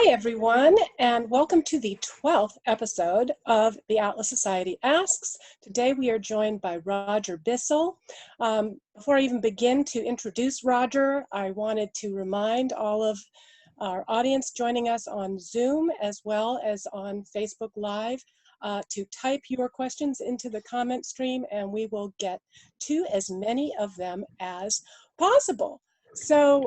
Hi, everyone, and welcome to the 12th episode of the Atlas Society Asks. Today we are joined by Roger Bissell. Before I even begin to introduce Roger, I wanted to remind all of our audience joining us on Zoom as well as on Facebook Live to type your questions into the comment stream, and we will get to as many of them as possible. So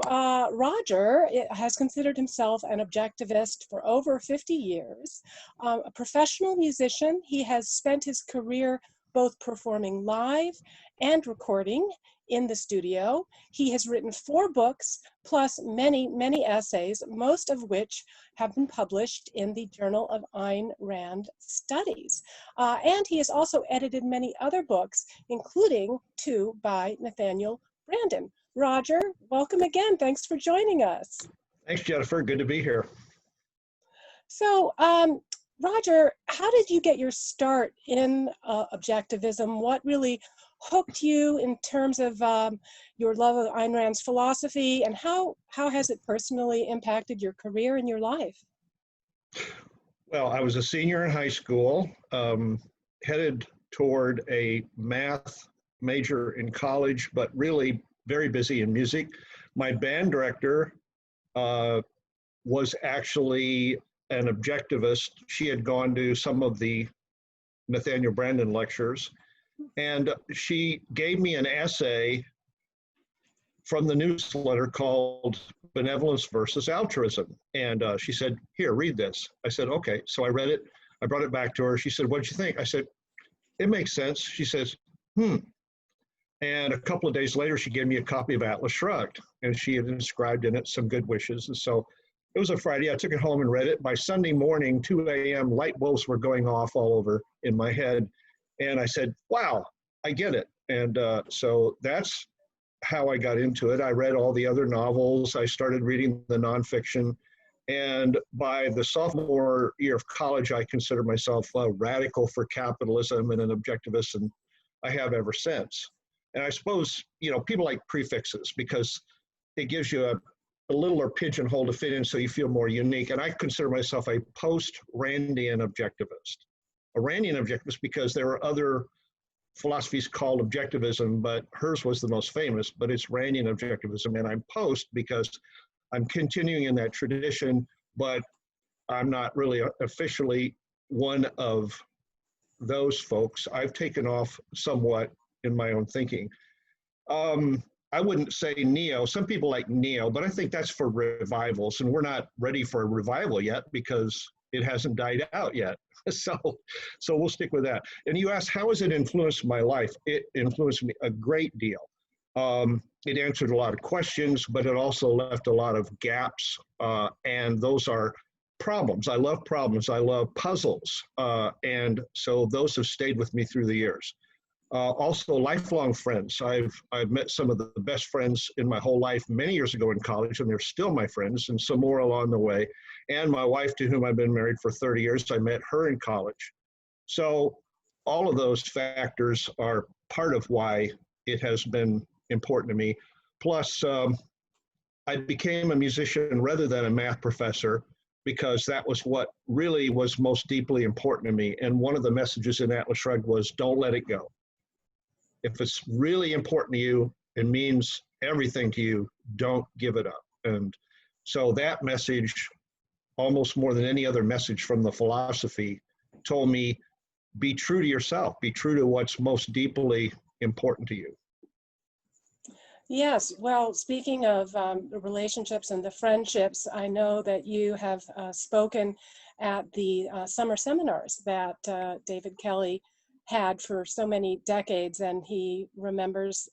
Roger has considered himself an objectivist for over 50 years. A professional musician, he has spent his career both performing live and recording in the studio. He has written 4 books, plus many, many essays, most of which have been published in the Journal of Ayn Rand Studies. And he has also edited many other books, including 2 by Nathaniel Branden. Roger, welcome again. Thanks for joining us. Thanks, Jennifer. Good to be here. So, Roger, how did you get your start in objectivism? What really hooked you in terms of your love of Ayn Rand's philosophy, and how has it personally impacted your career and your life? Well, I was a senior in high school, headed toward a math major in college, but really very busy in music. My band director was actually an objectivist. She had gone to some of the Nathaniel Branden lectures, and she gave me an essay from the newsletter called Benevolence versus Altruism. And she said, "Here, read this." I said, "Okay." So I read it. I brought it back to her. She said, "What'd you think?" I said, "It makes sense." She says, And a couple of days later, she gave me a copy of Atlas Shrugged, and she had inscribed in it some good wishes. And so it was a Friday. I took it home and read it. By Sunday morning, 2 a.m., light bulbs were going off all over in my head. And I said, wow, I get it. And so that's how I got into it. I read all the other novels. I started reading the nonfiction. And by the sophomore year of college, I considered myself a radical for capitalism and an objectivist, and I have ever since. And I suppose, you know, people like prefixes because it gives you a littler pigeonhole to fit in so you feel more unique. And I consider myself a post-Randian objectivist. A Randian objectivist because there are other philosophies called objectivism, but hers was the most famous, but it's Randian objectivism. And I'm post because I'm continuing in that tradition, but I'm not really officially one of those folks. I've taken off somewhat in my own thinking. I wouldn't say neo. Some people like neo, but I think that's for revivals, and we're not ready for a revival yet because it hasn't died out yet. So we'll stick with that. And you asked, how has it influenced my life? It influenced me a great deal. It answered a lot of questions, but it also left a lot of gaps, and those are problems. I love problems. I love puzzles, and so those have stayed with me through the years. Also lifelong friends. I've met some of the best friends in my whole life many years ago in college, and they're still my friends, and some more along the way. And my wife, to whom I've been married for 30 years, I met her in college. So all of those factors are part of why it has been important to me. Plus, I became a musician rather than a math professor because that was what really was most deeply important to me. And one of the messages in Atlas Shrugged was, don't let it go. If it's really important to you, it means everything to you, don't give it up. And so that message, almost more than any other message from the philosophy, told me, be true to yourself, be true to what's most deeply important to you. Yes, well, speaking of the relationships and the friendships, I know that you have spoken at the summer seminars that David Kelly had for so many decades, and he remembers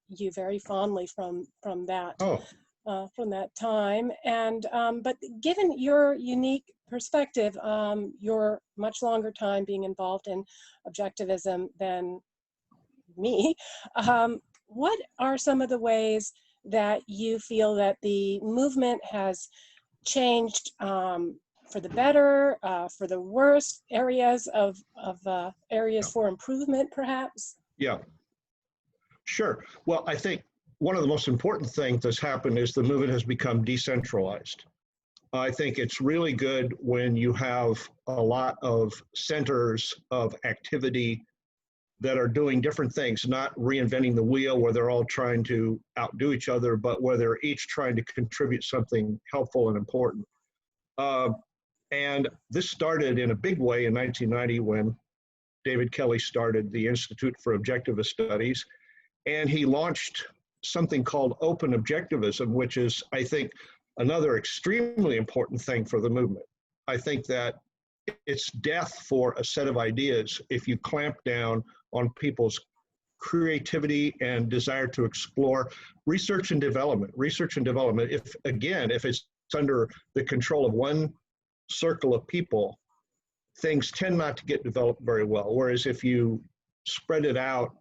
you very fondly from that time. And but given your unique perspective, your much longer time being involved in objectivism than me, what are some of the ways that you feel that the movement has changed for the better, for the worse, areas areas for improvement, perhaps? Yeah, sure. Well, I think one of the most important things that's happened is the movement has become decentralized. I think it's really good when you have a lot of centers of activity that are doing different things, not reinventing the wheel where they're all trying to outdo each other, but where they're each trying to contribute something helpful and important. And this started in a big way in 1990 when David Kelly started the Institute for Objectivist Studies, and he launched something called Open Objectivism, which is, I think, another extremely important thing for the movement. I think that it's death for a set of ideas if you clamp down on people's creativity and desire to explore research and development. If it's under the control of one circle of people, things tend not to get developed very well. Whereas if you spread it out,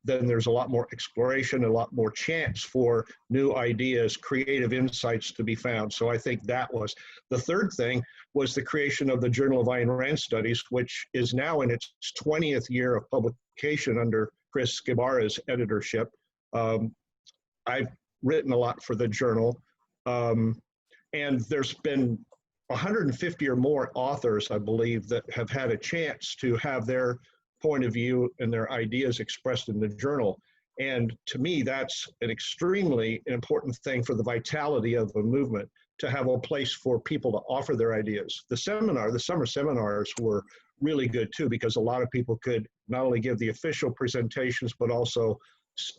then there's a lot more exploration, a lot more chance for new ideas, creative insights to be found. So I think that was. The third thing was the creation of the Journal of Ayn Rand Studies, which is now in its 20th year of publication under Chris Skibara's editorship. I've written a lot for the journal, and there's been 150 or more authors, I believe, that have had a chance to have their point of view and their ideas expressed in the journal. And to me, that's an extremely important thing for the vitality of a movement, to have a place for people to offer their ideas. The summer seminars were really good too, because a lot of people could not only give the official presentations, but also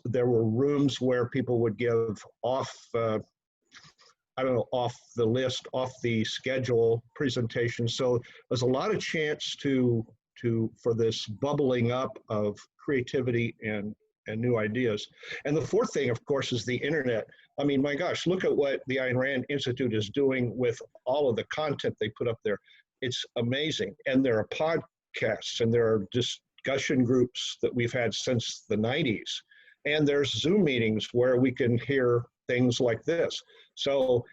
there were rooms where people would give off the list, off the schedule presentations. So there's a lot of chance for this bubbling up of creativity and new ideas. And the fourth thing, of course, is the internet. I mean, my gosh, look at what the Ayn Rand Institute is doing with all of the content they put up there. It's amazing. And there are podcasts and there are discussion groups that we've had since the 90s. And there's Zoom meetings where we can hear things like this. So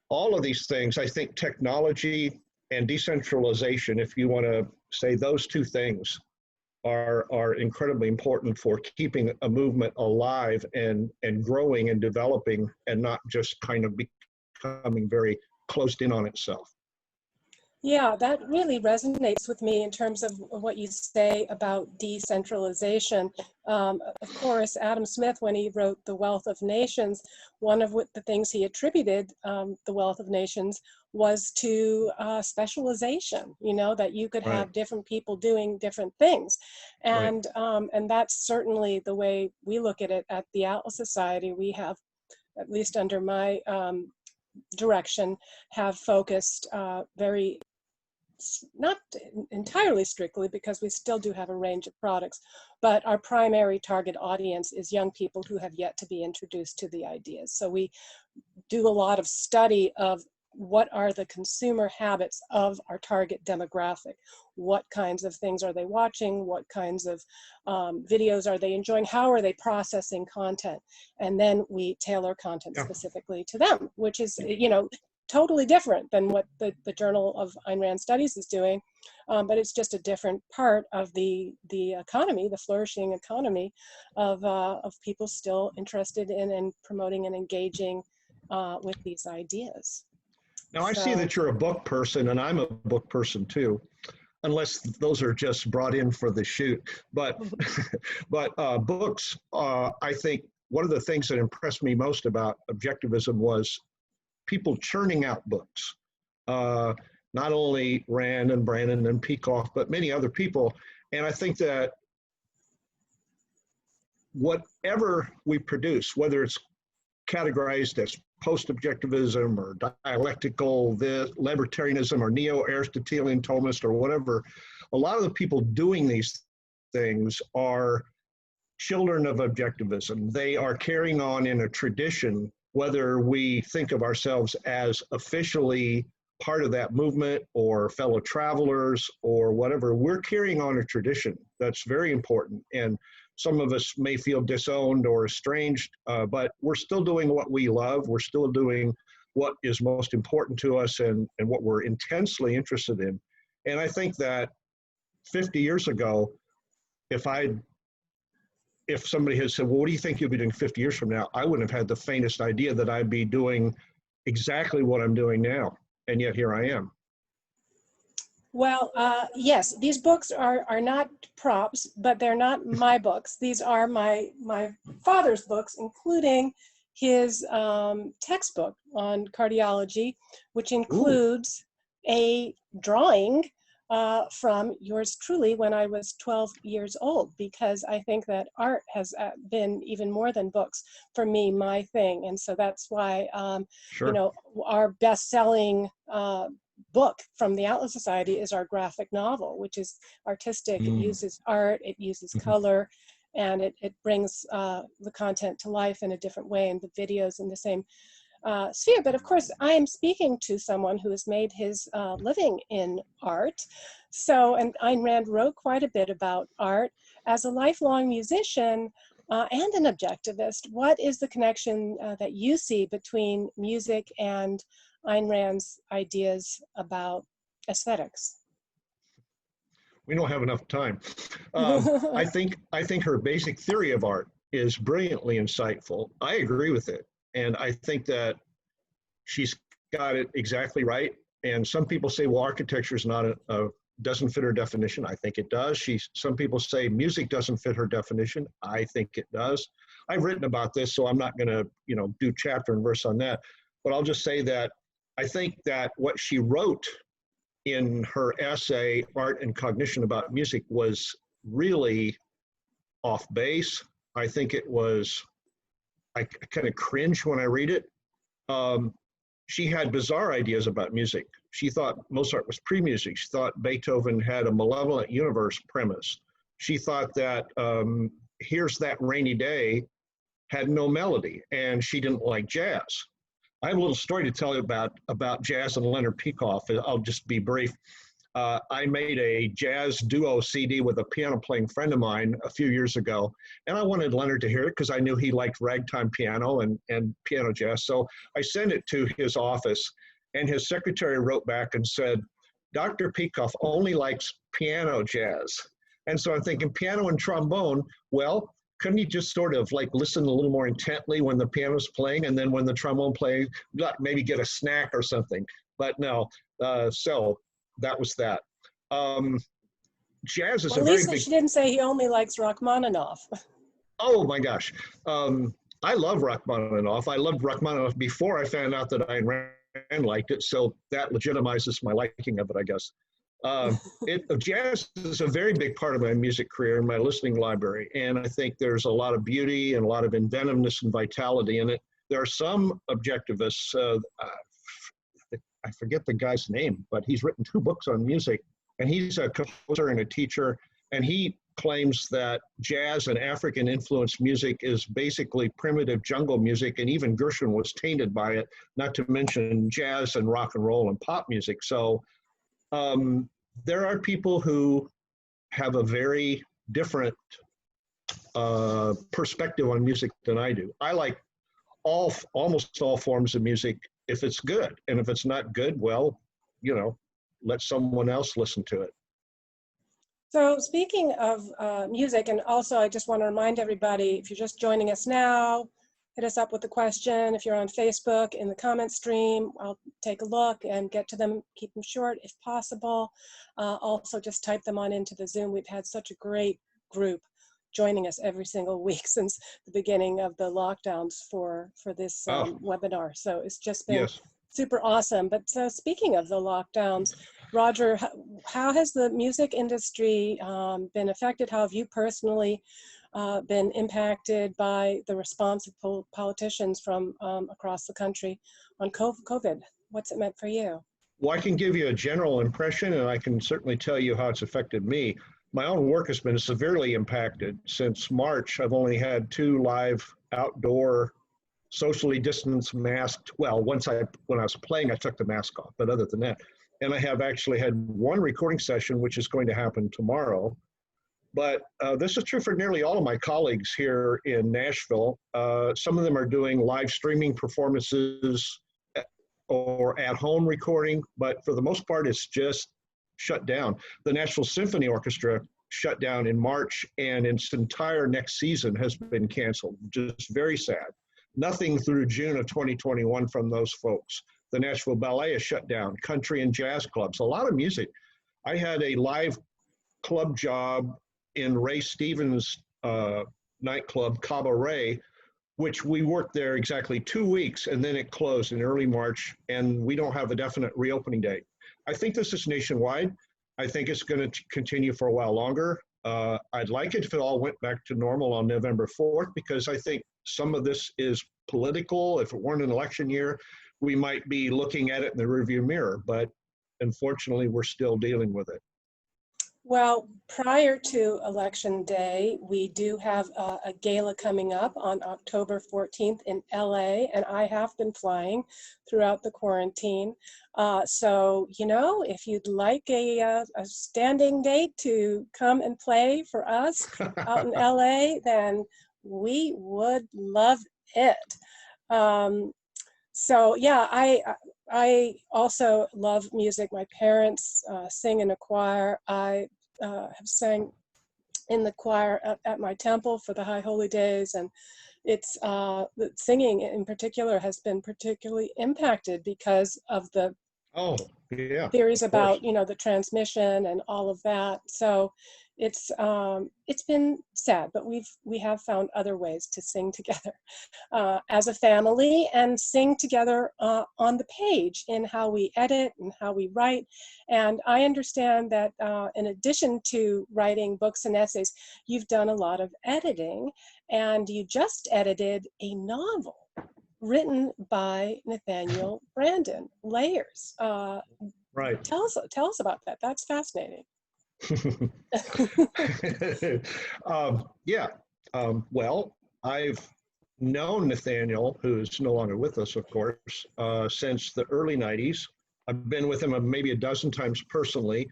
all of these things, I think technology and decentralization, if you want to say those two things, are incredibly important for keeping a movement alive and growing and developing, and not just kind of becoming very closed in on itself. Yeah, that really resonates with me in terms of what you say about decentralization. Of course, Adam Smith, when he wrote The Wealth of Nations, one of the things he attributed The Wealth of Nations was to specialization, that you could have different people doing different things. And, and that's certainly the way we look at it at the Atlas Society. We have, at least under my direction, have focused very, not entirely strictly, because we still do have a range of products, but our primary target audience is young people who have yet to be introduced to the ideas. So we do a lot of study of what are the consumer habits of our target demographic. What kinds of things are they watching? What kinds of videos are they enjoying? How are they processing content? And then we tailor content specifically to them, which is, totally different than what the Journal of Ayn Rand Studies is doing, but it's just a different part of the economy, the flourishing economy of people still interested in and promoting and engaging with these ideas. Now I see that you're a book person, and I'm a book person too, unless those are just brought in for the shoot. But books, I think one of the things that impressed me most about Objectivism was people churning out books, not only Rand and Branden and Peikoff, but many other people. And I think that whatever we produce, whether it's categorized as post-objectivism or dialectical, libertarianism or neo-Aristotelian Thomist or whatever, a lot of the people doing these things are children of objectivism. They are carrying on in a tradition, whether we think of ourselves as officially part of that movement or fellow travelers or whatever, we're carrying on a tradition that's very important. And some of us may feel disowned or estranged, but we're still doing what we love. We're still doing what is most important to us and what we're intensely interested in. And I think that 50 years ago, if somebody had said, well, what do you think you'll be doing 50 years from now? I wouldn't have had the faintest idea that I'd be doing exactly what I'm doing now. and yet here I am. Well, yes, these books are not props, but they're not my books. These are my father's books, including his textbook on cardiology, which includes a drawing from yours truly when I was 12 years old, because I think that art has been even more than books for me, my thing. And so that's why, Sure. you know, our best-selling book from the Atlas Society is our graphic novel, which is artistic. It uses art, it uses color, and it brings the content to life in a different way, and the videos in the same sphere. But of course, I am speaking to someone who has made his living in art. So, and Ayn Rand wrote quite a bit about art. As a lifelong musician and an objectivist, what is the connection that you see between music and Ayn Rand's ideas about aesthetics? We don't have enough time. I think her basic theory of art is brilliantly insightful. I agree with it. And I think that she's got it exactly right. And some people say, well, architecture is not doesn't fit her definition. I think it does. Some people say music doesn't fit her definition. I think it does. I've written about this, so I'm not going to, do chapter and verse on that. But I'll just say that I think that what she wrote in her essay, Art and Cognition about Music, was really off base. I think it was, I kind of cringe when I read it. She had bizarre ideas about music. She thought Mozart was pre-music. She thought Beethoven had a malevolent universe premise. She thought that Here's That Rainy Day had no melody, and she didn't like jazz. I have a little story to tell you about jazz and Leonard Peikoff. I'll just be brief. I made a jazz duo CD with a piano playing friend of mine a few years ago, and I wanted Leonard to hear it because I knew he liked ragtime piano and piano jazz. So I sent it to his office, and his secretary wrote back and said, Dr. Peikoff only likes piano jazz. And so I'm thinking, piano and trombone, well, couldn't you just sort of like listen a little more intently when the piano's playing, and then when the trombone plays, maybe get a snack or something? But no, so that was that. Jazz is well, a at very least big. she didn't say he only likes Rachmaninoff. Oh my gosh, I love Rachmaninoff. I loved Rachmaninoff before I found out that Ayn Rand liked it, so that legitimizes my liking of it, I guess. Jazz is a very big part of my music career and my listening library, and I think there's a lot of beauty and a lot of inventiveness and vitality in it. There are some objectivists, I forget the guy's name, but he's written 2 books on music, and he's a composer and a teacher, and he claims that jazz and African influenced music is basically primitive jungle music, and even Gershwin was tainted by it, not to mention jazz and rock and roll and pop music. So there are people who have a very different perspective on music than I do. I like almost all forms of music if it's good, and if it's not good, well, let someone else listen to it. So speaking of music, and also I just want to remind everybody, if you're just joining us now, hit us up with a question. If you're on Facebook, in the comment stream, I'll take a look and get to them, keep them short if possible. Also just type them on into the Zoom. We've had such a great group joining us every single week since the beginning of the lockdowns for this webinar. So it's just been super awesome. But so speaking of the lockdowns, Roger, how has the music industry been affected? How have you personally been impacted by the response of politicians from across the country on COVID? What's it meant for you? Well, I can give you a general impression, and I can certainly tell you how it's affected me. My own work has been severely impacted. Since March, I've only had 2 live outdoor, socially distanced, masked. Well, when I was playing, I took the mask off, but other than that. And I have actually had 1 recording session, which is going to happen tomorrow. But this is true for nearly all of my colleagues here in Nashville. Some of them are doing live streaming performances or at-home recording, but for the most part, it's just shut down. The Nashville Symphony Orchestra shut down in March, and its entire next season has been canceled. Just very sad. Nothing through June of 2021 from those folks. The Nashville Ballet is shut down. Country and jazz clubs, a lot of music. I had a live club job in Ray Stevens' nightclub, Cabaret, which we worked there exactly 2 weeks, and then it closed in early March, and we don't have a definite reopening date. I think this is nationwide. I think it's going to continue for a while longer. I'd like it if it all went back to normal on November 4th, because I think some of this is political. If it weren't an election year, we might be looking at it in the rearview mirror, but unfortunately, we're still dealing with it. Well, prior to Election Day, we do have a gala coming up on October 14th in LA, and I have been flying throughout the quarantine. So, you know, if you'd like a standing date to come and play for us out in LA, then we would love it. So yeah, I also love music. My parents sing in a choir. I have sang in the choir at my temple for the High Holy Days, and it's the singing in particular has been particularly impacted because of the theories about, you know, the transmission and all of that. So it's been sad, but we have found other ways to sing together as a family and sing together on the page in how we edit and how we write. And I understand that in addition to writing books and essays, you've done a lot of editing, and you just edited a novel written by Nathaniel Branden, Layers. Right. Tell us about that. That's fascinating. Well, I've known Nathaniel, who's no longer with us, of course, since the early 90s. I've been with him maybe a dozen times personally.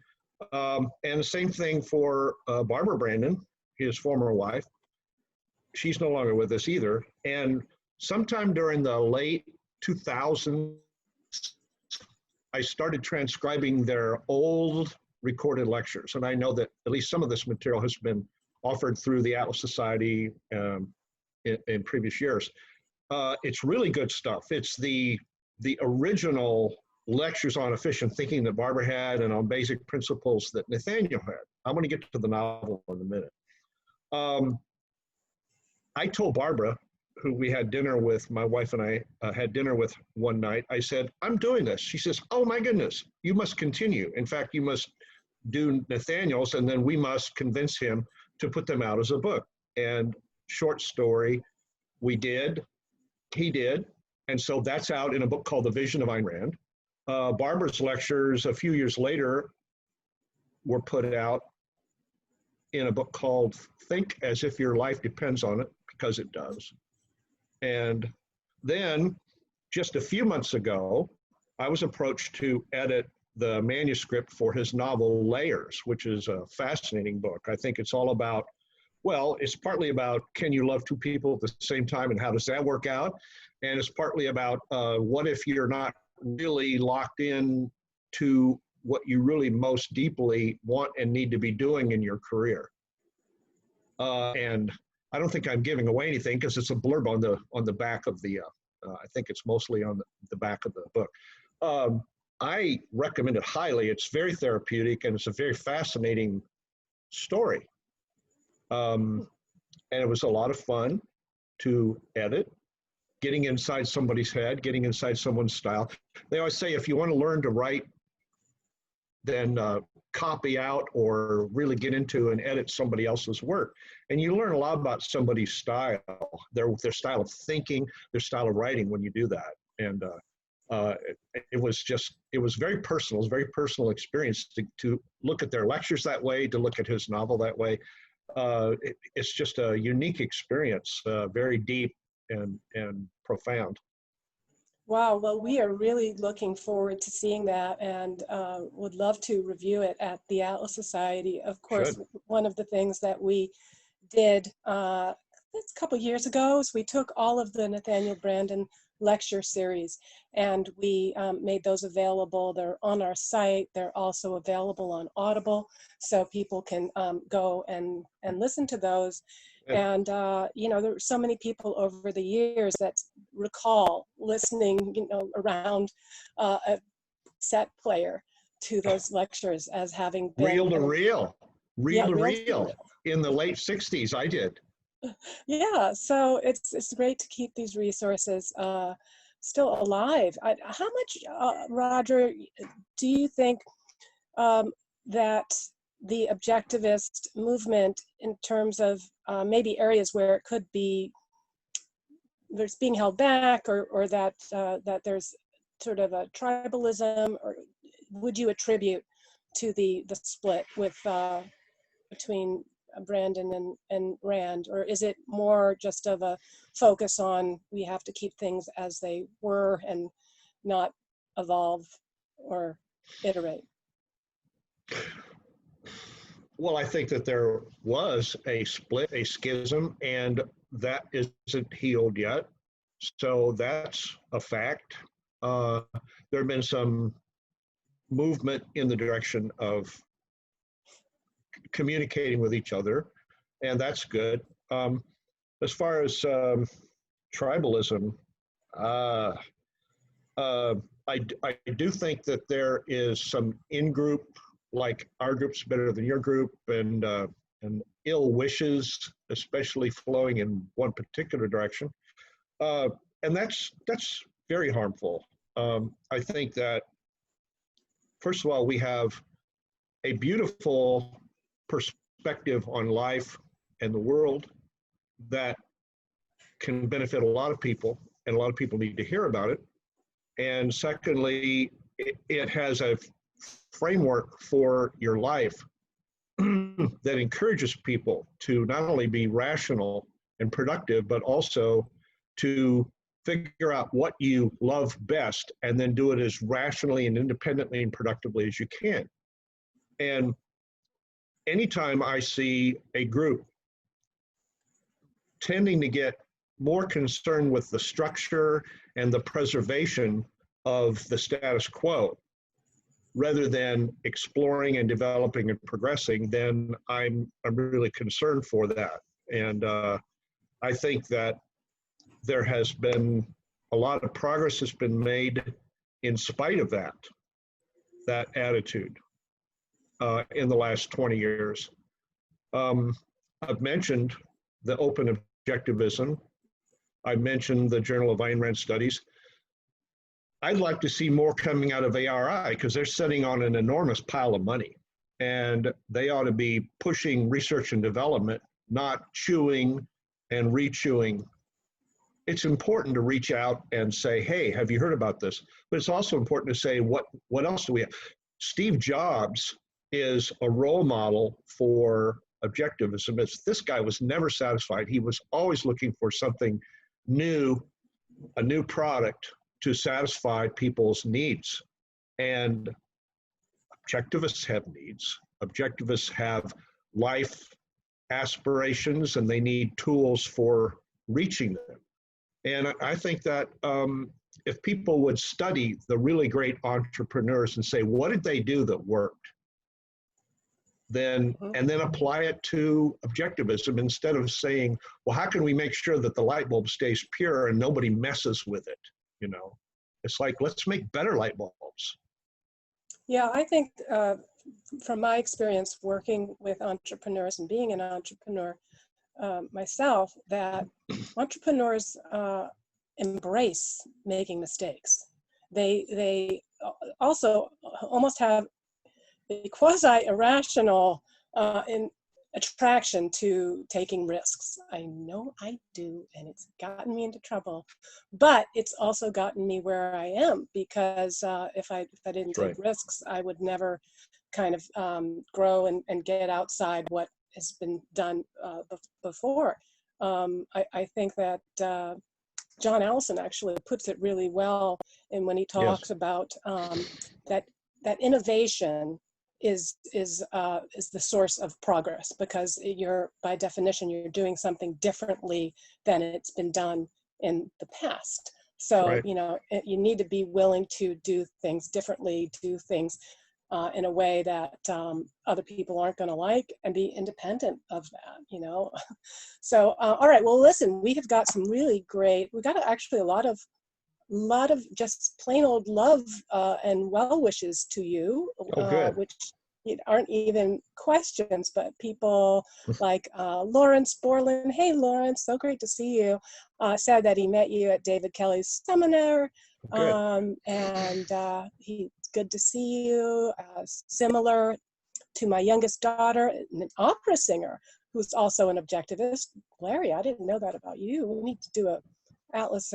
And the same thing for Barbara Branden, his former wife. She's no longer with us either. And sometime during the late 2000s, I started transcribing their old recorded lectures. And I know that at least some of this material has been offered through the Atlas Society in previous years. It's really good stuff. It's the original lectures on efficient thinking that Barbara had and on basic principles that Nathaniel had. I'm going to get to the novel in a minute. I told Barbara, who we had dinner with, my wife and I had dinner with one night, I said, I'm doing this. She says, oh my goodness, you must continue. In fact, you must do Nathaniel's, and then we must convince him to put them out as a book. And short story, we did, he did. And so that's out in a book called The Vision of Ayn Rand. Barbara's lectures a few years later were put out in a book called Think as If Your Life Depends on It, because it does. And then just a few months ago, I was approached to edit the manuscript for his novel Layers, which is a fascinating book. I think it's all about, well, it's partly about can you love two people at the same time and how does that work out? And it's partly about what if you're not really locked in to what you really most deeply want and need to be doing in your career. And I don't think I'm giving away anything because it's a blurb on the back of the, I think it's mostly on the back of the book. I recommend it highly. It's very therapeutic and it's a very fascinating story. And it was a lot of fun to edit, getting inside somebody's head, getting inside someone's style. They always say if you want to learn to write, then copy out or really get into and edit somebody else's work. And you learn a lot about somebody's style, their style of thinking, their style of writing when you do that. And it was very personal. It was a very personal experience to look at their lectures that way, to look at his novel that way. It's just a unique experience, very deep and profound. Wow, well, we are really looking forward to seeing that and would love to review it at the Atlas Society. Of course, one of the things that we did a couple years ago is we took all of the Nathaniel Branden lecture series and we made those available. They're on our site. They're also available on Audible, so people can go and listen to those. And, you know, there were so many people over the years that recall listening, you know, around a set player to those lectures as having been Reel to reel, yeah, reel to real reel. In the late 60s, I did. Yeah, so it's great to keep these resources still alive. How much, Roger, do you think that the objectivist movement, in terms of maybe areas where it could be there's being held back, or that that there's sort of a tribalism, or would you attribute to the split with between Branden and Rand, or is it more just of a focus on we have to keep things as they were and not evolve or iterate? Well, I think that there was a split, a schism, and that isn't healed yet. So that's a fact. There have been some movement in the direction of communicating with each other, and that's good. As far as tribalism, uh, I do think that there is some in-group, like our group's better than your group, and ill wishes, especially flowing in one particular direction, and that's very harmful. I think that first of all, we have a beautiful perspective on life and the world that can benefit a lot of people, and a lot of people need to hear about it. And secondly, it has a framework for your life that encourages people to not only be rational and productive, but also to figure out what you love best and then do it as rationally and independently and productively as you can. And anytime I see a group tending to get more concerned with the structure and the preservation of the status quo rather than exploring and developing and progressing, then I'm really concerned for that. And I think that there has been a lot of progress has been made in spite of that attitude in the last 20 years. I've mentioned the open objectivism. I mentioned the Journal of Ayn Rand Studies. I'd like to see more coming out of ARI because they're sitting on an enormous pile of money, and they ought to be pushing research and development, not chewing and rechewing. It's important to reach out and say, hey, have you heard about this? But it's also important to say, what else do we have? Steve Jobs is a role model for objectivism. This guy was never satisfied. He was always looking for something new, a new product to satisfy people's needs. And objectivists have needs. Objectivists have life aspirations, and they need tools for reaching them. And I think that if people would study the really great entrepreneurs and say, what did they do that worked? Then, and then apply it to objectivism instead of saying, well, how can we make sure that the light bulb stays pure and nobody messes with it? You know, it's like, let's make better light bulbs. Yeah, I think from my experience working with entrepreneurs and being an entrepreneur myself, that entrepreneurs embrace making mistakes. They also almost have a quasi-irrational attraction to taking risks. I know I do, and it's gotten me into trouble, but it's also gotten me where I am, because if I didn't take risks, I would never kind of grow and get outside what has been done before. I think that John Allison actually puts it really well, and when he talks about that innovation is the source of progress, because you're, by definition, you're doing something differently than it's been done in the past. So you know, you need to be willing to do things differently, do things in a way that other people aren't going to like, and be independent of that, you know. So, all right, well, listen, we have got some really great, we got actually a lot of just plain old love and well wishes to you, Oh, good. which aren't even questions, but people like Lawrence Borland. Hey, Lawrence, so great to see you. Said that he met you at David Kelly's seminar, Good. and he's good to see you. Similar to my youngest daughter, an opera singer who's also an objectivist. Larry, I didn't know that about you. We need to do a Atlas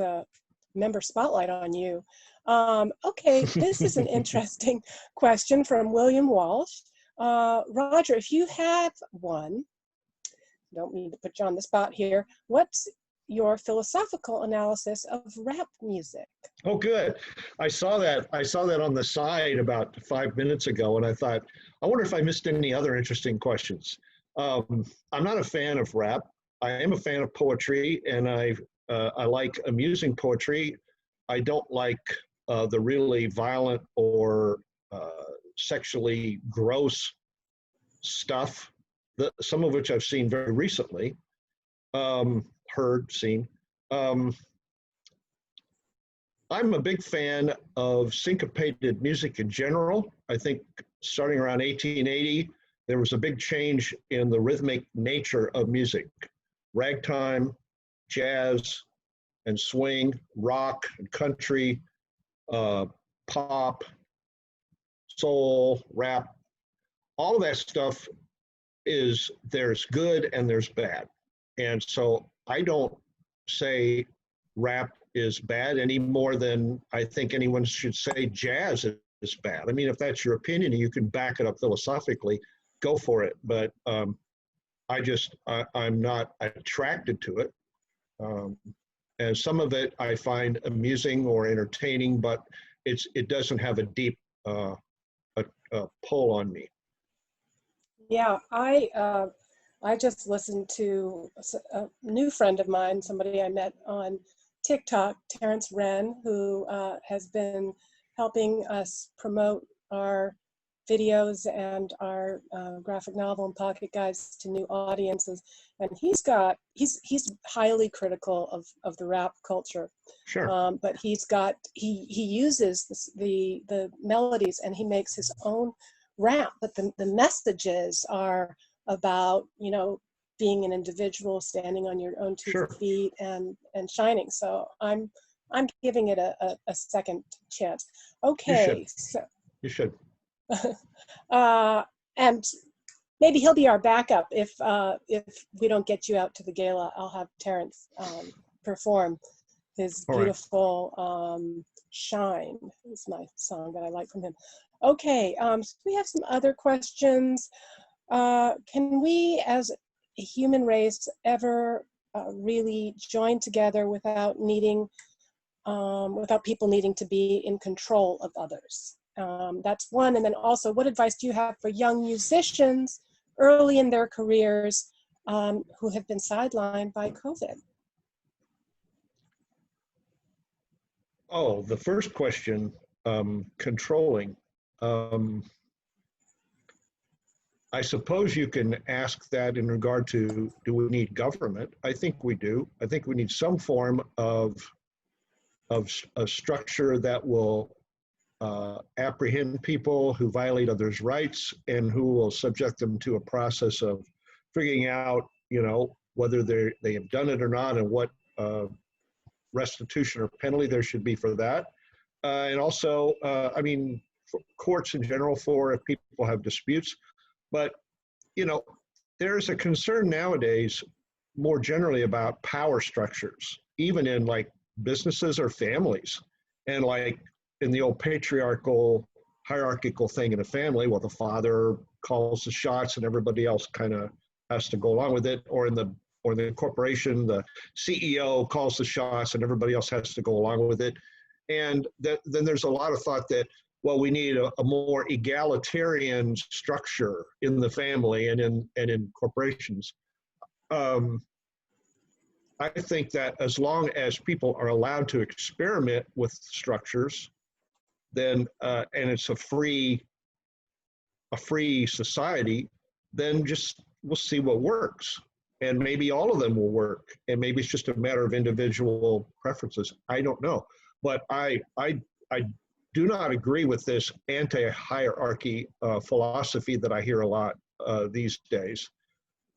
member spotlight on you. Okay, this is an interesting question from William Walsh. Roger, if you have one, don't mean to put you on the spot here, what's your philosophical analysis of rap music? Oh, good. I saw that on the side about 5 minutes ago, and I thought, I wonder if I missed any other interesting questions. I'm not a fan of rap. I am a fan of poetry, and I like amusing poetry. I don't like the really violent or sexually gross stuff, some of which I've seen very recently, seen. I'm a big fan of syncopated music in general. I think starting around 1880, there was a big change in the rhythmic nature of music. Ragtime, jazz, and swing, rock and country, pop, soul, rap, all of that stuff there's good and there's bad. And so I don't say rap is bad any more than I think anyone should say jazz is bad. I mean, if that's your opinion and you can back it up philosophically, go for it. But I'm not attracted to it. And some of it I find amusing or entertaining, but it doesn't have a deep pull on me. Yeah, I just listened to a new friend of mine, somebody I met on TikTok, Terrence Wren, who has been helping us promote our videos and our graphic novel and pocket guides to new audiences. And he's highly critical of the rap culture. Sure. But he uses the melodies and he makes his own rap, but the messages are about, you know, being an individual, standing on your own two feet and shining. So I'm giving it a second chance. Okay. You should. And maybe he'll be our backup if we don't get you out to the gala. I'll have Terrence perform his beautiful Shine is my song that I like from him. Okay, so we have some other questions. Can we as a human race ever really join together without people needing to be in control of others? That's one. And then also, what advice do you have for young musicians early in their careers who have been sidelined by COVID? Oh, the first question, controlling. I suppose you can ask that in regard to, do we need government? I think we do. I think we need some form of a structure that will apprehend people who violate others' rights and who will subject them to a process of figuring out, you know, whether they have done it or not and what restitution or penalty there should be for that. And also, I mean, for courts in general for if people have disputes. But, you know, there's a concern nowadays more generally about power structures, even in like businesses or families. And like in the old patriarchal, hierarchical thing in a family, well, the father calls the shots and everybody else kind of has to go along with it. Or in the corporation, the CEO calls the shots and everybody else has to go along with it. And then there's a lot of thought that, well, we need a more egalitarian structure in the family and in corporations. I think that as long as people are allowed to experiment with structures, then and it's a free a free society, then just we'll see what works. And maybe all of them will work. And maybe it's just a matter of individual preferences. I don't know. But I do not agree with this anti-hierarchy philosophy that I hear a lot these days.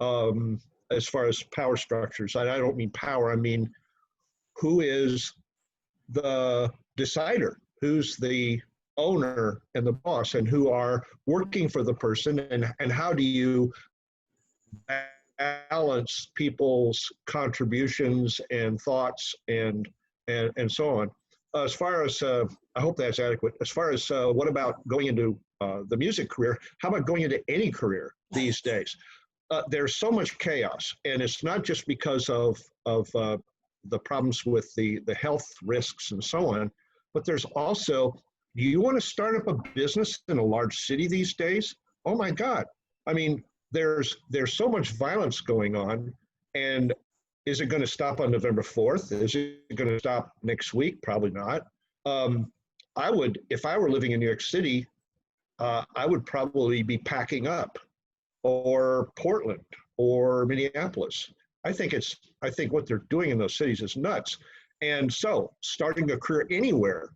As far as power structures, I don't mean power, I mean who is the decider, who's the owner and the boss, and who are working for the person, and how do you balance people's contributions and thoughts and so on. As far as, I hope that's adequate. As far as what about going into the music career, how about going into any career these days? There's so much chaos, and it's not just because of the problems with the health risks and so on, but there's also, do you want to start up a business in a large city these days? Oh my God. I mean, there's so much violence going on, and is it going to stop on November 4th? Is it going to stop next week? Probably not. I would, if I were living in New York City, I would probably be packing up, or Portland, or Minneapolis. I think what they're doing in those cities is nuts. And so starting a career anywhere,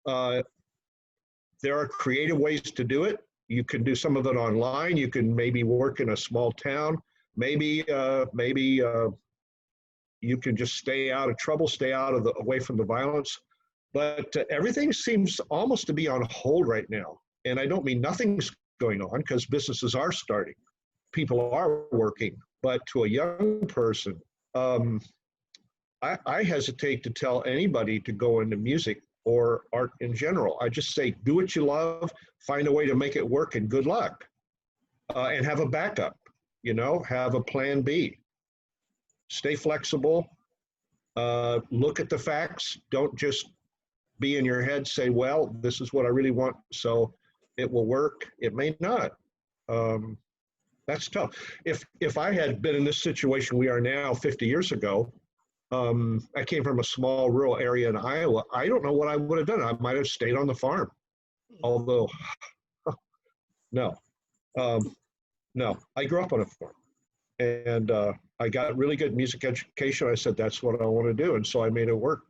there are creative ways to do it. You can do some of it online. You can maybe work in a small town. Maybe you can just stay out of trouble, stay away from the violence. But everything seems almost to be on hold right now. And I don't mean nothing's going on, because businesses are starting. People are working. But to a young person, I hesitate to tell anybody to go into music or art in general. I just say, do what you love, find a way to make it work, and good luck. And have a backup, have a plan B. Stay flexible, look at the facts. Don't just be in your head, say, well, this is what I really want, so it will work. It may not. That's tough. If I had been in this situation we are now 50 years ago, I came from a small rural area in Iowa. I don't know what I would have done. I might have stayed on the farm. Although, no, I grew up on a farm. And I got really good music education. I said, that's what I want to do. And so I made it work.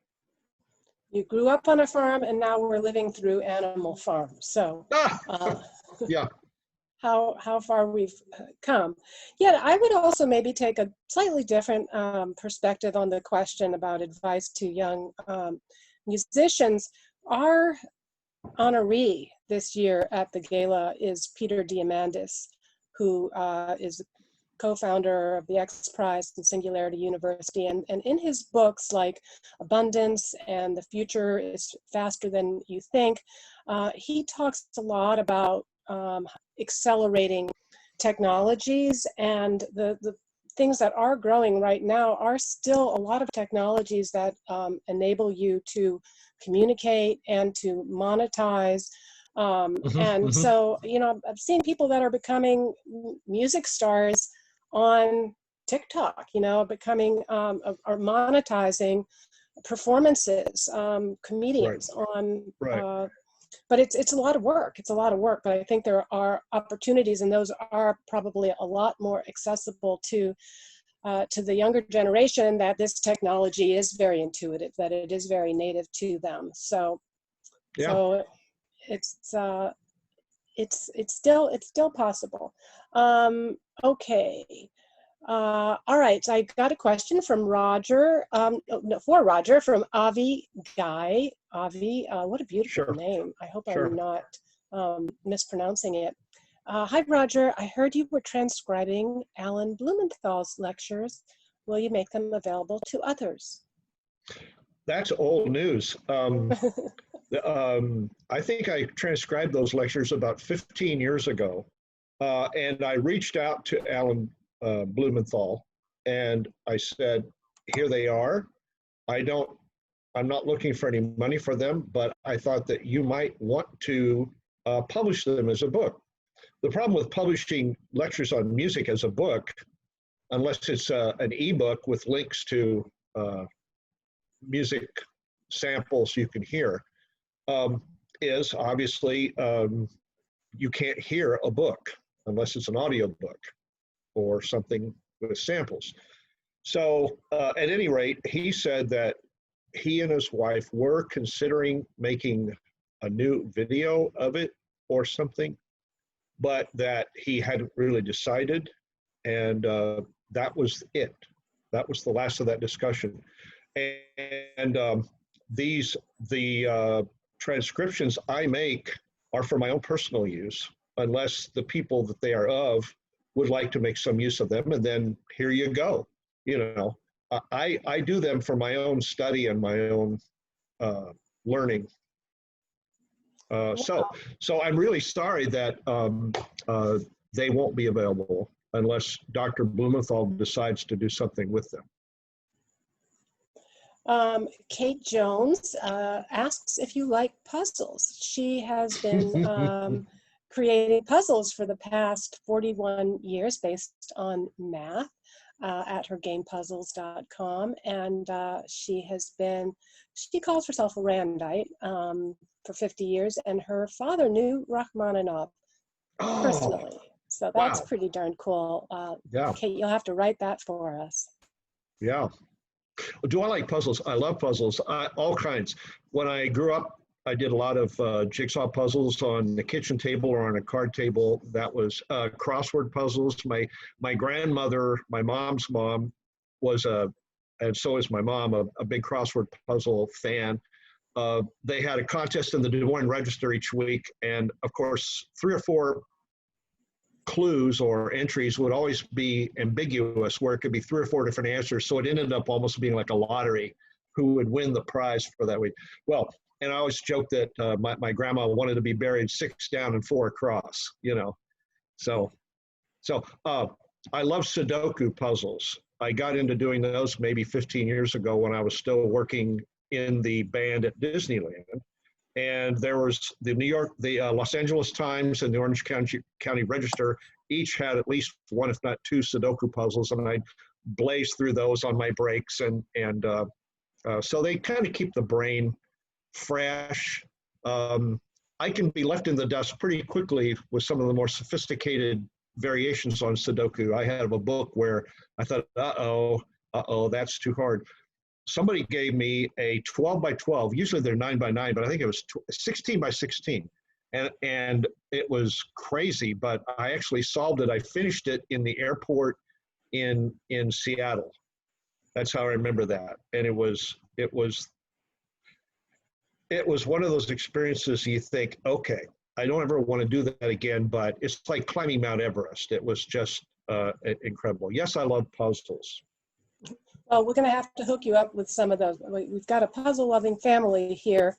You grew up on a farm, and now we're living through Animal Farm. So yeah. How far we've come. Yeah, I would also maybe take a slightly different perspective on the question about advice to young musicians. Our honoree this year at the gala is Peter Diamandis, who is co-founder of the X Prize and Singularity University. And in his books like Abundance and The Future is Faster Than You Think, he talks a lot about accelerating technologies, and the things that are growing right now are still a lot of technologies that enable you to communicate and to monetize. So, I've seen people that are becoming music stars on TikTok, becoming or monetizing performances, comedians on but it's a lot of work. It's a lot of work, but I think there are opportunities, and those are probably a lot more accessible to the younger generation, that this technology is very intuitive, that it is very native to them. So it's still possible. Okay. All right, so I got a question from Roger, for Roger, from Avi Guy. Avi, what a beautiful name. I hope I'm not mispronouncing it. Hi, Roger. I heard you were transcribing Alan Blumenthal's lectures. Will you make them available to others? That's old news. I think I transcribed those lectures about 15 years ago, and I reached out to Alan Blumenthal, and I said, here they are. I'm not looking for any money for them, but I thought that you might want to publish them as a book. The problem with publishing lectures on music as a book, unless it's an ebook with links to music samples you can hear, is obviously you can't hear a book unless it's an audio book or something with samples. So at any rate, he said that he and his wife were considering making a new video of it or something, but that he hadn't really decided. And that was it. That was the last of that discussion. And the transcriptions I make are for my own personal use, unless the people that they are of would like to make some use of them, and then here you go. You know, I do them for my own study and my own learning. So I'm really sorry that they won't be available unless Dr. Blumenthal decides to do something with them. Kate Jones asks if you like puzzles. She has been creating puzzles for the past 41 years based on math at her gamepuzzles.com. And she calls herself a Randite for 50 years. And her father knew Rachmaninoff personally. So that's pretty darn cool. Yeah. Kate, you'll have to write that for us. Yeah. Do I like puzzles? I love puzzles, all kinds. When I grew up, I did a lot of jigsaw puzzles on the kitchen table or on a card table. That was crossword puzzles. My grandmother, my mom's mom, was and so is my mom, a big crossword puzzle fan. They had a contest in the Des Moines Register each week, and of course, 3 or 4 clues or entries would always be ambiguous, where it could be 3 or 4 different answers. So it ended up almost being like a lottery, who would win the prize for that week. Well, and I always joke that my grandma wanted to be buried 6 down and 4 across, you know. So I love Sudoku puzzles. I got into doing those maybe 15 years ago when I was still working in the band at Disneyland. And there was the Los Angeles Times and the Orange County Register each had at least 1, if not 2 Sudoku puzzles, and I'd blaze through those on my breaks. And so they kind of keep the brain fresh. I can be left in the dust pretty quickly with some of the more sophisticated variations on Sudoku. I have a book where I thought, uh-oh, that's too hard. Somebody gave me a 12 by 12, usually they're 9 by 9, but I think it was 16 by 16. And it was crazy, but I actually solved it. I finished it in the airport in Seattle. That's how I remember that. And it was one of those experiences you think, okay, I don't ever want to do that again, but it's like climbing Mount Everest. It was just incredible. Yes, I love puzzles. Well, we're going to have to hook you up with some of those. We've got a puzzle-loving family here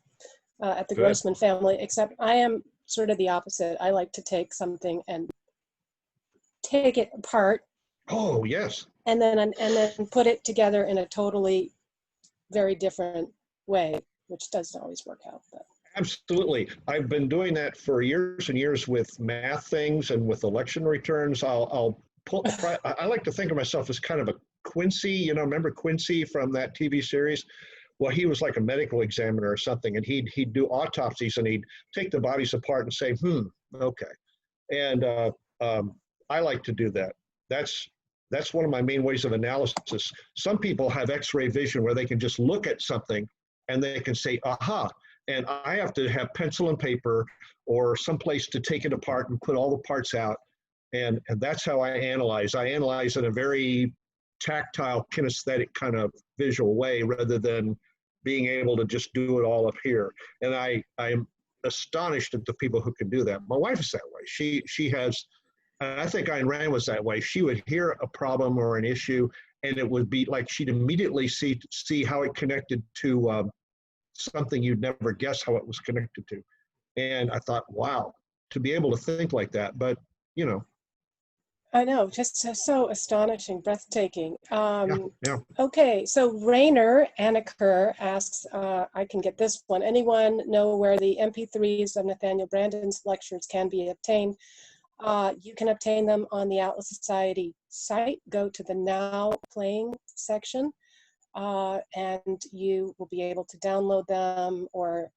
at the Grossman family, except I am sort of the opposite. I like to take something and take it apart. Oh, yes. And then put it together in a totally very different way, which doesn't always work out. But. Absolutely. I've been doing that for years and years with math things and with election returns. I'll pull. I like to think of myself as kind of a Quincy, you know, remember Quincy from that TV series? Well, he was like a medical examiner or something, and he'd do autopsies, and he'd take the bodies apart and say, okay. And I like to do that. That's one of my main ways of analysis. Some people have X-ray vision where they can just look at something and they can say, aha. And I have to have pencil and paper or someplace to take it apart and put all the parts out. And that's how I analyze. I analyze in a very tactile, kinesthetic kind of visual way rather than being able to just do it all up here. And I am astonished at the people who can do that. My wife is that way. She has, and I think Ayn Rand was that way. She would hear a problem or an issue, and it would be like she'd immediately see how it connected to something you'd never guess how it was connected to. And I thought, wow, to be able to think like that, but you know. I know, just so astonishing, breathtaking. Yeah. Okay, so Rainer Anneker asks, I can get this one. Anyone know where the MP3s of Nathaniel Branden's lectures can be obtained? You can obtain them on the Atlas Society site. Go to the Now Playing section, and you will be able to download them, or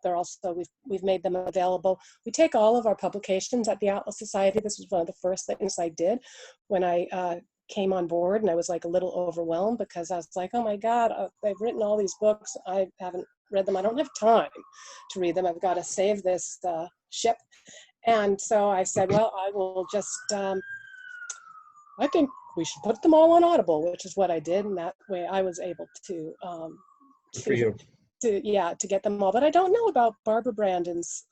they're also, we've made them available. We take all of our publications at the Atlas Society. This was one of the first things I did when I came on board, and I was like a little overwhelmed because I was like, oh my God, they've written all these books. I haven't read them. I don't have time to read them. I've got to save this ship. And so I said, well, I will just, I think we should put them all on Audible, which is what I did. And that way I was able to, For you. to get them all. But I don't know about Barbara Branden's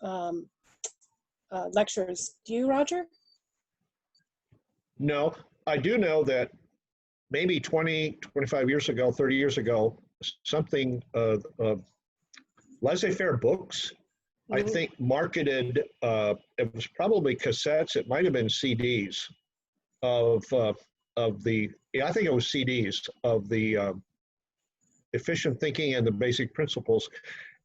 lectures. Do you, Roger? No, I do know that maybe 20, 25 years ago, 30 years ago, something, Laissez-Faire Books, I think marketed, it was probably cassettes, it might have been CDs of the, I think it was CDs of the efficient thinking and the basic principles.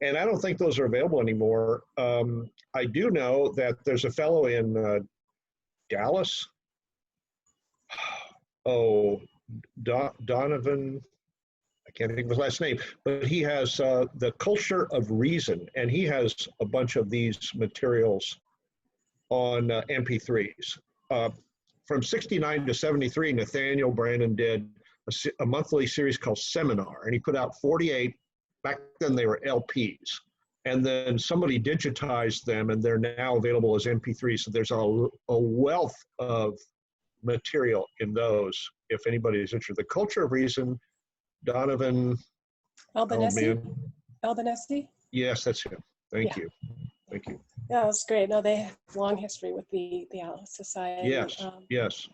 And I don't think those are available anymore. I do know that there's a fellow in Dallas, Donovan, I can't think of his last name, but he has The Culture of Reason, and he has a bunch of these materials on MP3s. From 69 to 73, Nathaniel Branden did a monthly series called Seminar, and he put out 48, back then they were LPs. And then somebody digitized them, and they're now available as MP3s. So there's a wealth of material in those, if anybody is interested. The Culture of Reason, Donovan Albanese? Oh, Albanese? yes, that's him. Thank you. Thank you. Yeah, that's great. No, they have long history with the Atlas Society. Yes, yes.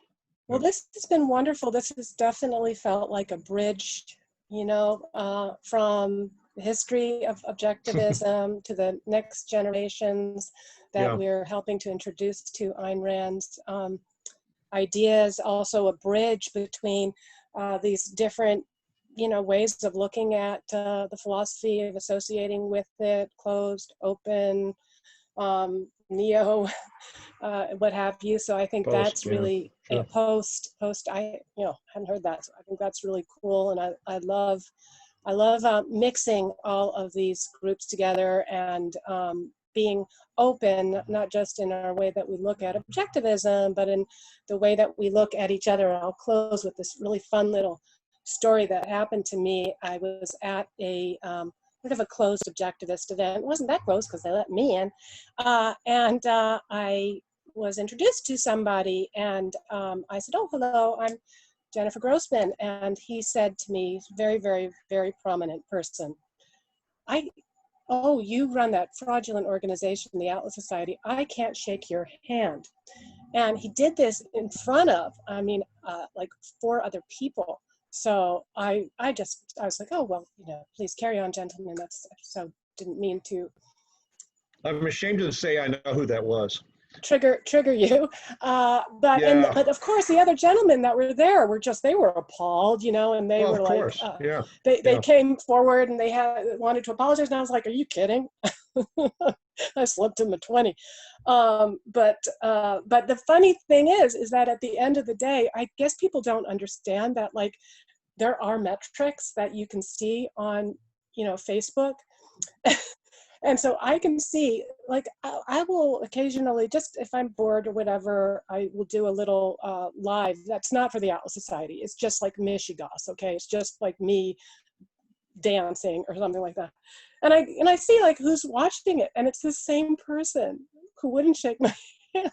Well, this has been wonderful. This has definitely felt like a bridge, you know, from the history of objectivism to the next generations that we're helping to introduce to Ayn Rand's ideas. Also a bridge between these different, you know, ways of looking at the philosophy, of associating with it, closed, open, neo, what have you. So I think that's really post. I hadn't heard that. So I think that's really cool, and I love mixing all of these groups together and being open, not just in our way that we look at objectivism, but in the way that we look at each other. And I'll close with this really fun little story that happened to me. I was at a sort of a closed objectivist event. It wasn't that close because they let me in. And I was introduced to somebody, and I said, oh, hello, I'm Jennifer Grossman. And he said to me, very, very, very prominent person, oh, you run that fraudulent organization, the Atlas Society. I can't shake your hand. And he did this in front of, like 4 other people. So I was like, oh, well, you know, please carry on, gentlemen. So didn't mean to. I'm ashamed to say I know who that was. Trigger you. But of course, the other gentlemen that were there they were appalled, you know, and they were like, they came forward and they wanted to apologize. And I was like, are you kidding? I slipped him a 20. But the funny thing is that at the end of the day, I guess people don't understand that, like, there are metrics that you can see on, you know, Facebook. And so I can see, like, I will occasionally, just if I'm bored or whatever, I will do a little live. That's not for the Atlas Society. It's just like Michigas, okay? It's just like me dancing or something like that. And I see, like, who's watching it, and it's the same person who wouldn't shake my hand,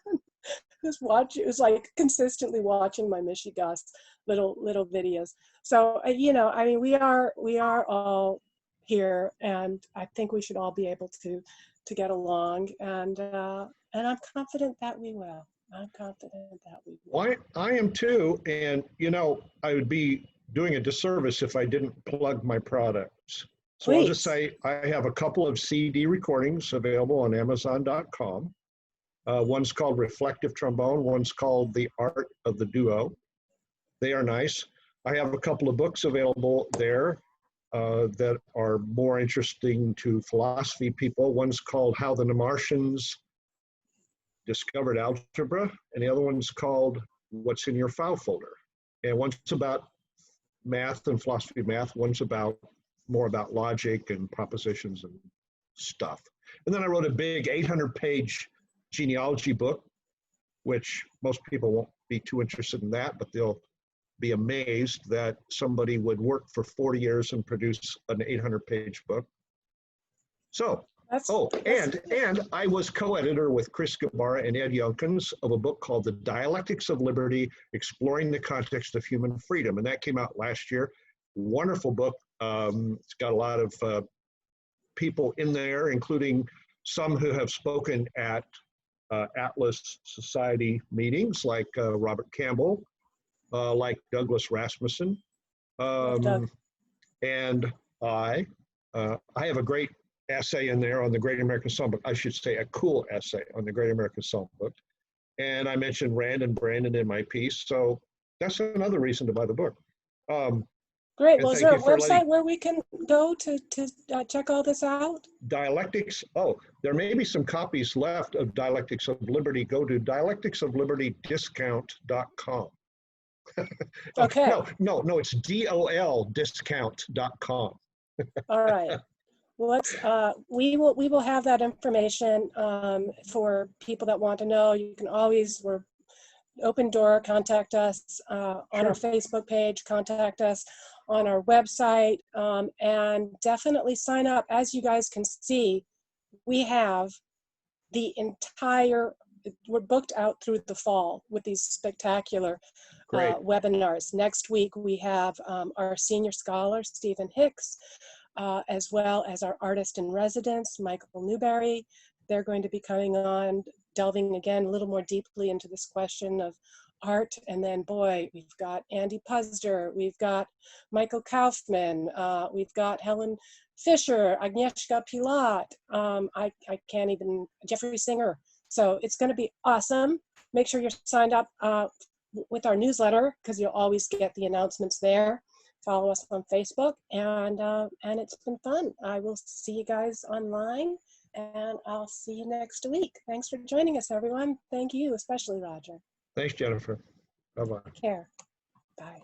who's like consistently watching my Michigas little videos. So you know, I mean, we are all here, and I think we should all be able to get along, and I'm confident that we will. I'm confident that we will. I am too, and you know, I would be doing a disservice if I didn't plug my products. So Please. I'll just say I have a couple of CD recordings available on Amazon.com. One's called Reflective Trombone, one's called The Art of the Duo. They are nice. I have a couple of books available there that are more interesting to philosophy people. One's called How the Martians Discovered Algebra, and the other one's called What's in Your File Folder. And one's about math and philosophy of math. One's more about logic and propositions and stuff. And then I wrote a big 800-page genealogy book, which most people won't be too interested in that, but they'll be amazed that somebody would work for 40 years and produce an 800-page book. So, and I was co-editor with Chris Gabara and Ed Youngkins of a book called The Dialectics of Liberty, Exploring the Context of Human Freedom. And that came out last year. Wonderful book. It's got a lot of people in there, including some who have spoken at Atlas Society meetings, like Robert Campbell, like Douglas Rasmussen. And I have a great essay in there on the Great American Songbook. I should say a cool essay on the Great American Songbook. And I mentioned Rand and Branden in my piece. So that's another reason to buy the book. Great. Well, is there a website where we can go to check all this out? Dialectics. Oh, there may be some copies left of Dialectics of Liberty. Go to dialecticsoflibertydiscount.com. Okay. No, it's DOLdiscount.com. All right. Well, we will have that information for people that want to know. You can always, we're open door, contact us on our Facebook page, contact us on our website, and definitely sign up. As you guys can see, we have we're booked out through the fall with these spectacular webinars. Next week, we have our senior scholar, Stephen Hicks, as well as our artist in residence, Michael Newberry. They're going to be coming on, delving again a little more deeply into this question of art. And then, boy, we've got Andy Puzder, we've got Michael Kaufman, we've got Helen Fisher, Agnieszka Pilat, I can't even, Jeffrey Singer. So it's going to be awesome. Make sure you're signed up with our newsletter, because you'll always get the announcements there. Follow us on Facebook, and it's been fun. I will see you guys online, and I'll see you next week. Thanks for joining us, everyone. Thank you, especially Roger. Thanks, Jennifer. Bye-bye. Take care. Bye.